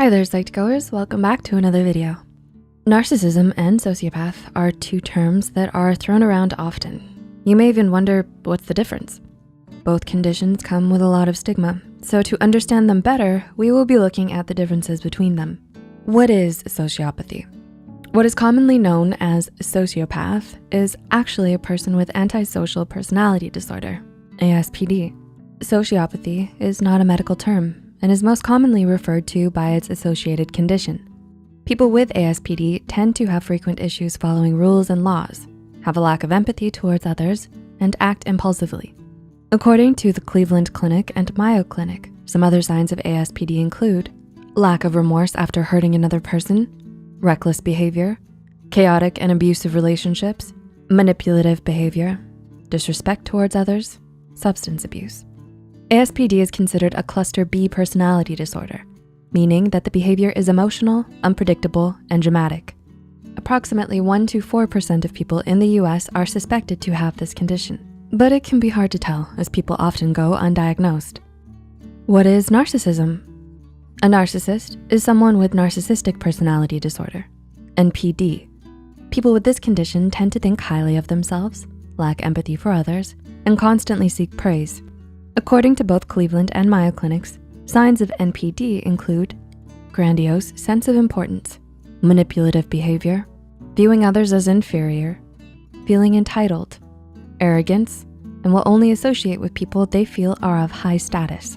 Hi there, Psych2Goers. Welcome back to another video. Narcissism and sociopath are two terms that are thrown around often. You may even wonder, what's the difference? Both conditions come with a lot of stigma, so to understand them better, we will be looking at the differences between them. What is sociopathy? What is commonly known as sociopath is actually a person with antisocial personality disorder, ASPD. Sociopathy is not a medical term and is most commonly referred to by its associated condition. People with ASPD tend to have frequent issues following rules and laws, have a lack of empathy towards others, and act impulsively. According to the Cleveland Clinic and Mayo Clinic, some other signs of ASPD include lack of remorse after hurting another person, reckless behavior, chaotic and abusive relationships, manipulative behavior, disrespect towards others, substance abuse. ASPD is considered a cluster B personality disorder, meaning that the behavior is emotional, unpredictable, and dramatic. Approximately 1 to 4% of people in the US are suspected to have this condition, but it can be hard to tell as people often go undiagnosed. What is narcissism? A narcissist is someone with narcissistic personality disorder, NPD. People with this condition tend to think highly of themselves, lack empathy for others, and constantly seek praise. According to both Cleveland and Mayo clinics, signs of NPD include grandiose sense of importance, manipulative behavior, viewing others as inferior, feeling entitled, arrogance, and will only associate with people they feel are of high status.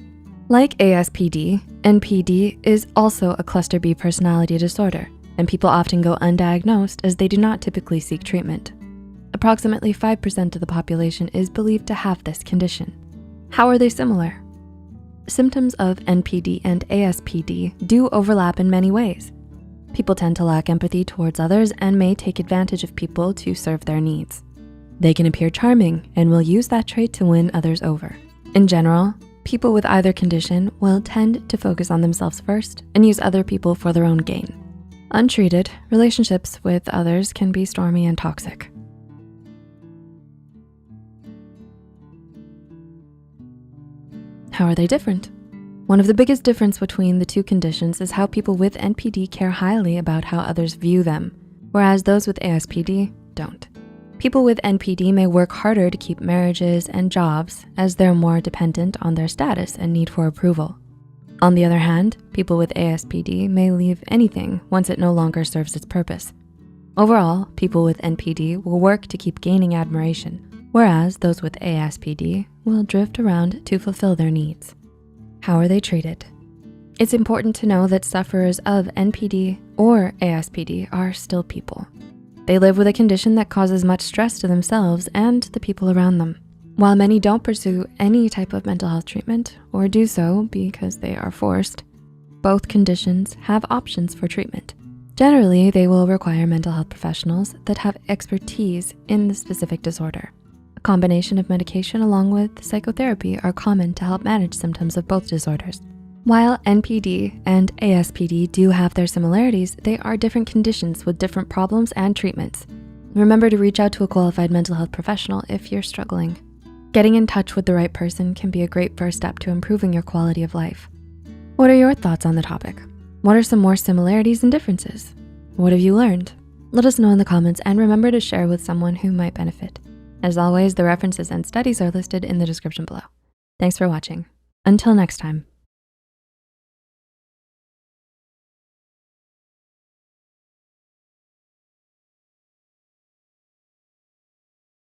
Like ASPD, NPD is also a cluster B personality disorder, and people often go undiagnosed as they do not typically seek treatment. Approximately 5% of the population is believed to have this condition. How are they similar? Symptoms of NPD and ASPD do overlap in many ways. People tend to lack empathy towards others and may take advantage of people to serve their needs. They can appear charming and will use that trait to win others over. In general, people with either condition will tend to focus on themselves first and use other people for their own gain. Untreated, relationships with others can be stormy and toxic. How are they different? One of the biggest differences between the two conditions is how people with NPD care highly about how others view them, whereas those with ASPD don't. People with NPD may work harder to keep marriages and jobs as they're more dependent on their status and need for approval. On the other hand, people with ASPD may leave anything once it no longer serves its purpose. Overall, people with NPD will work to keep gaining admiration, whereas those with ASPD will drift around to fulfill their needs. How are they treated? It's important to know that sufferers of NPD or ASPD are still people. They live with a condition that causes much stress to themselves and the people around them. While many don't pursue any type of mental health treatment or do so because they are forced, both conditions have options for treatment. Generally, they will require mental health professionals that have expertise in the specific disorder. A combination of medication along with psychotherapy are common to help manage symptoms of both disorders. While NPD and ASPD do have their similarities, they are different conditions with different problems and treatments. Remember to reach out to a qualified mental health professional if you're struggling. Getting in touch with the right person can be a great first step to improving your quality of life. What are your thoughts on the topic? What are some more similarities and differences? What have you learned? Let us know in the comments and remember to share with someone who might benefit. As always, the references and studies are listed in the description below. Thanks for watching. Until next time.